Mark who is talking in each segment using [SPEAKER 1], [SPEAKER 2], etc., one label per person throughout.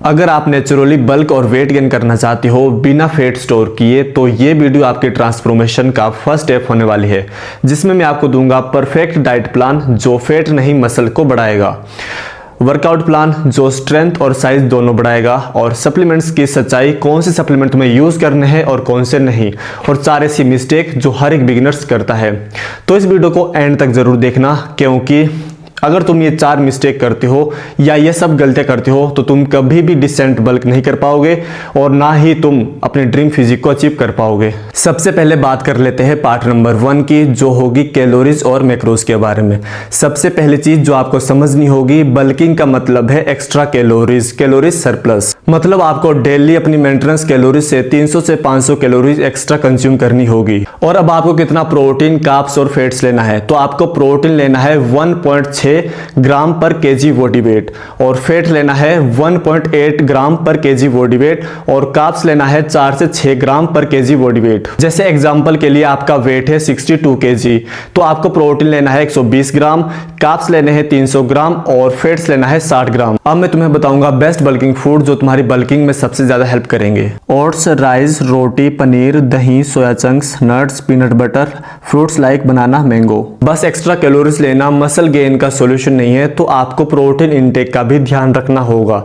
[SPEAKER 1] अगर आप naturally bulk और वेट गेन करना चाहते हो बिना फैट स्टोर किए, तो ये वीडियो आपके ट्रांसफॉर्मेशन का फर्स्ट स्टेप होने वाली है, जिसमें मैं आपको दूंगा परफेक्ट डाइट प्लान जो फैट नहीं मसल को बढ़ाएगा, वर्कआउट प्लान जो स्ट्रेंथ और साइज दोनों बढ़ाएगा, और सप्लीमेंट्स की सच्चाई, कौन से सप्लीमेंट तुम्हें यूज करने हैं और कौन से नहीं, और 4 ऐसी मिस्टेक जो हर एक बिगिनर्स करता है। तो इस वीडियो को एंड तक जरूर देखना, क्योंकि अगर तुम ये 4 मिस्टेक करते हो या ये सब गलतियां करते हो तो तुम कभी भी डिसेंट बल्क नहीं कर पाओगे और ना ही तुम अपने ड्रीम फिजिक को अचीव कर पाओगे। सबसे पहले बात कर लेते हैं पार्ट नंबर 1 की, जो होगी कैलोरीज और मैक्रोज के बारे में। सबसे पहली चीज जो आपको समझनी होगी, बल्किंग का मतलब है एक्स्ट्रा कैलोरीज, कैलोरीज सरप्लस। मतलब आपको डेली अपनी मेंटेनेंस कैलोरीज से 300 से 500 कैलोरीज एक्स्ट्रा कंज्यूम करनी होगी। और अब आपको कितना प्रोटीन, कार्ब्स और फैट्स लेना है, तो आपको प्रोटीन लेना है 1.6 ग्राम पर केजी बॉडी वेट, और फैट लेना है 1.8 ग्राम पर केजी बॉडी वेट, और कार्ब्स लेना है 4 से 6 ग्राम पर केजी बॉडी वेट। जैसे एग्जांपल के लिए आपका वेट है 62 केजी, तो आपको प्रोटीन लेना है 120 ग्राम, कार्ब्स लेने हैं 300 ग्राम और फैट्स लेना है 60 ग्राम। अब मैं तुम्हें बताऊंगा बेस्ट बल्किंग फूड जो तुम्हारी बल्किंग में सबसे ज्यादा हेल्प करेंगे। ओट्स, राइस, रोटी, पनीर, दही, soya chunks, nuts, peanut butter, fruits like banana, mango. बस एक्स्ट्रा कैलोरीज लेना मसल गेन का सॉल्यूशन नहीं है, तो आपको प्रोटीन इंटेक का भी ध्यान रखना होगा।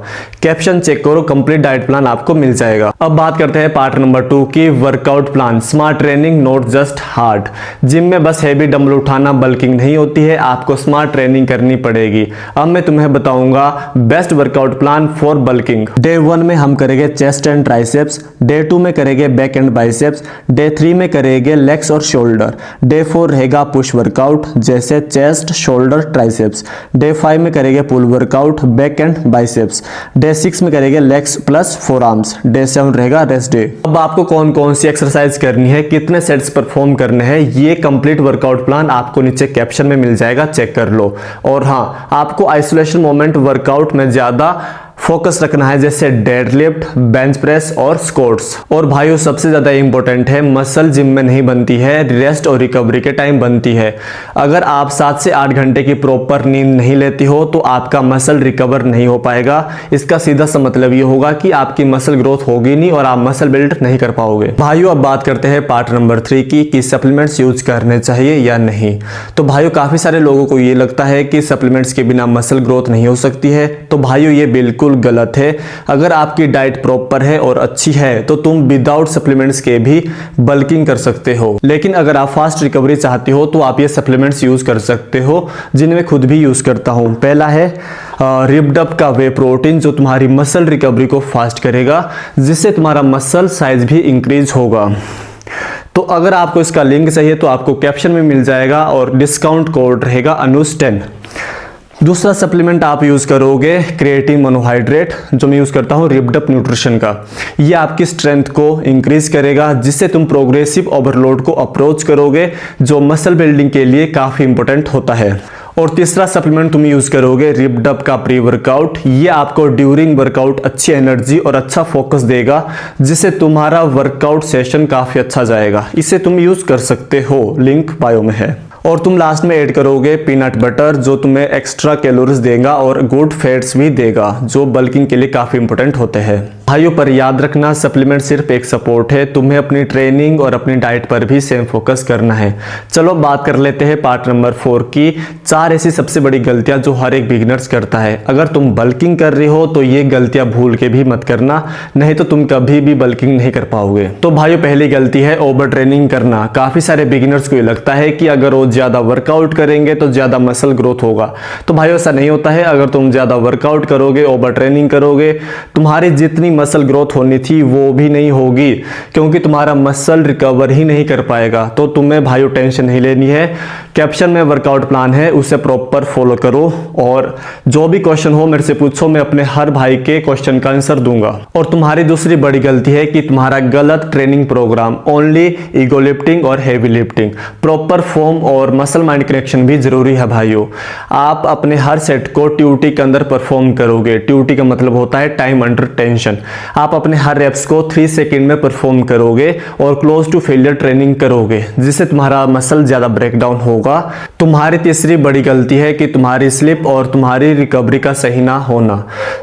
[SPEAKER 1] कैप्शन चेक करो, कंप्लीट डाइट प्लान आपको मिल जाएगा। अब बात करते हैं पार्ट नंबर 2 की, workout plan. Smart training, not just hard. Gym में बस हैवी डंबल उठाना बल्किंग नहीं होती है, आपको स्मार्ट ट्रेनिंग करनी पड़ेगी। अब मैं तुम्हें बताऊंगा best workout plan for bulking. Day 1 में हम करेंगे चेस्ट एंड ट्राइसेप्स, डे 2 में करेंगे बैक एंड बाइसेप्स, डे 3 में करेंगे लेग्स और शोल्डर, डे 4 रहेगा पुश वर्कआउट जैसे चेस्ट, शोल्डर, ट्राइसेप्स, डे 5 में करेंगे pull workout, back and biceps, day 6 में करेंगे legs plus forearms, day 7 रहेगा रेस्ट डे। अब आपको कौन कौन सी एक्सरसाइज करनी है, कितने सेट्स परफॉर्म करने हैं, ये कंप्लीट वर्कआउट प्लान आपको नीचे कैप्शन में मिल जाएगा, चेक कर लो। और हाँ, आपको आइसोलेशन मोमेंट वर्कआउट में ज्यादा फोकस रखना है, जैसे डेडलिफ्ट, बेंच प्रेस और स्क्वाट्स। और भाइयों सबसे ज्यादा इंपॉर्टेंट है, मसल जिम में नहीं बनती है, रेस्ट और रिकवरी के टाइम बनती है। अगर आप 7 से 8 घंटे की प्रॉपर नींद नहीं लेती हो तो आपका मसल रिकवर नहीं हो पाएगा। इसका सीधा सा मतलब ये होगा कि आपकी मसल ग्रोथ होगी नहीं और आप मसल बिल्ड नहीं कर पाओगे। भाइयों अब बात करते हैं पार्ट नंबर 3 की, कि सप्लीमेंट्स यूज करने चाहिए या नहीं। तो भाइयों काफी सारे लोगों को ये लगता है कि सप्लीमेंट्स के बिना मसल ग्रोथ नहीं हो सकती है, तो भाइयों ये बिल्कुल गलत है। अगर आपकी डाइट प्रॉपर है और अच्छी है तो तुम विदाउट सप्लीमेंट्स के भी बल्किंग कर सकते हो। लेकिन अगर आप फास्ट रिकवरी चाहते हो तो आप ये सप्लीमेंट्स यूज कर सकते हो, जिन्हें मैं खुद भी यूज करता हूं। पहला है रिप्ड अप का वे प्रोटीन, जो तुम्हारी मसल रिकवरी को फास्ट करेगा, जिससे तुम्हारा मसल साइज भी इंक्रीज होगा। तो अगर आपको इसका लिंक चाहिए तो आपको कैप्शन में मिल जाएगा, और डिस्काउंट कोड रहेगा अनुज10। दूसरा सप्लीमेंट आप यूज करोगे क्रिएटिन मोनोहाइड्रेट, जो मैं यूज करता हूं रिप्ड अप न्यूट्रिशन का। ये आपकी स्ट्रेंथ को इंक्रीज करेगा, जिससे तुम प्रोग्रेसिव ओवरलोड को अप्रोच करोगे, जो मसल बिल्डिंग के लिए काफी इंपॉर्टेंट होता है। और तीसरा सप्लीमेंट तुम यूज करोगे रिप्ड अप का प्री वर्कआउट। ये आपको ड्यूरिंग वर्कआउट अच्छी एनर्जी और अच्छा फोकस देगा, जिससे तुम्हारा वर्कआउट सेशन काफी अच्छा जाएगा। इसे तुम यूज कर सकते हो, लिंक बायो में है। और तुम लास्ट में ऐड करोगे पीनट बटर, जो तुम्हें एक्स्ट्रा कैलोरीज देगा और गुड फैट्स भी देगा, जो बल्किंग के लिए काफी इंपॉर्टेंट होते हैं। भाइयों पर याद रखना, सप्लीमेंट सिर्फ एक सपोर्ट है, तुम्हें अपनी ट्रेनिंग और अपनी डाइट पर भी सेम फोकस करना है। चलो बात कर लेते हैं पार्ट नंबर 4 की, 4 ऐसी सबसे बड़ी गलतियां जो हर एक बिगिनर्स करता है। अगर तुम बल्किंग कर रहे हो तो ये गलतियां भूल के भी मत करना, नहीं तो तुम कभी भी बल्किंग नहीं कर पाओगे। तो भाइयों पहली गलती है ओवर ट्रेनिंग करना। काफी सारे बिगिनर्स को ये लगता है कि अगर वो ज्यादा वर्कआउट करेंगे तो ज्यादा मसल ग्रोथ होगा। तो भाइयों ऐसा नहीं होता है। अगर तुम ज्यादा वर्कआउट करोगे, ओवर ट्रेनिंग करोगे, तुम्हारी जितनी मसल ग्रोथ होनी थी वो भी नहीं होगी, क्योंकि तुम्हारा मसल रिकवर ही नहीं कर पाएगा। तो तुम्हें भाइयों टेंशन नहीं लेनी है। कैप्शन में वर्कआउट प्लान है, उसे प्रॉपर फॉलो करो, और जो भी क्वेश्चन हो मेरे से पूछो, मैं अपने हर भाई के क्वेश्चन का आंसर दूंगा। और तुम्हारी दूसरी बड़ी गलती है कि तुम्हारा गलत training program, only ego lifting और हेवी लिफ्टिंग। प्रॉपर फॉर्म और मसल माइंड कनेक्शन भी जरूरी है भाइयों। आप अपने हर सेट को ट्यूटी के अंदर परफॉर्म करोगे। ट्यूटी का मतलब होता है टाइम अंडर टेंशन। आप अपने हर रेप्स को 3 सेकंड में परफॉर्म करोगे और क्लोज टू फेलियर ट्रेनिंग करोगे, जिससे तुम्हारा मसल ज़्यादा ब्रेकडाउन होगा। तुम्हारी तीसरी बड़ी गलती है कि तुम्हारी स्लिप और तुम्हारी रिकवरी का सही ना होना।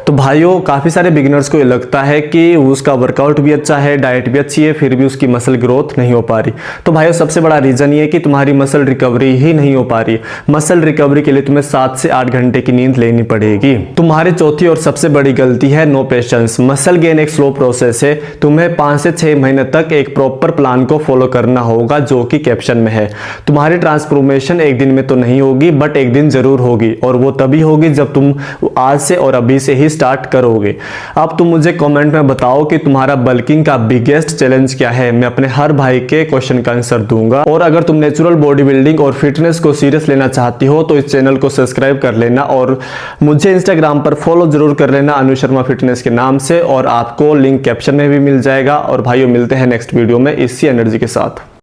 [SPEAKER 1] तो भाइयों, काफ़ी सारे बिगिनर्स को ये लगता है कि उसका वर्कआउट भी अच्छा है, डाइट भी अच्छी है, फिर भी उसकी मसल ग्रोथ नहीं हो पा रही। तो भाइयों, सबसे बड़ा रीज़न ये है कि तुम्हारी मसल रिकवरी ही नहीं हो पा रही। मसल रिकवरी के लिए तुम्हें 7 से 8 घंटे की नींद लेनी पड़ेगी। तुम्हारी चौथी और सबसे बड़ी गलती है नो पेशेंस। मसल गेन एक स्लो प्रोसेस है। तुम्हें 5 से 6 महीने तक एक प्रॉपर प्लान को फॉलो करना होगा, जो कि कैप्शन में है। तुम्हारी ट्रांसफॉर्मेशन एक दिन में तो नहीं होगी, बट एक दिन जरूर होगी, और वो तभी होगी जब तुम आज से और अभी से ही स्टार्ट करोगे। अब तुम मुझे कमेंट में बताओ कि तुम्हारा बल्किंग का बिगेस्ट चैलेंज क्या है। मैं अपने हर भाई के क्वेश्चन का आंसर दूंगा। और अगर तुम नेचुरल बॉडी बिल्डिंग और फिटनेस को सीरियस लेना चाहती हो तो इस चैनल को सब्सक्राइब कर लेना, और मुझे इंस्टाग्राम पर फॉलो जरूर कर लेना अनु शर्मा फिटनेस के नाम से, और आपको लिंक कैप्शन में भी मिल जाएगा। और भाइयों, मिलते हैं नेक्स्ट वीडियो में इसी एनर्जी के साथ।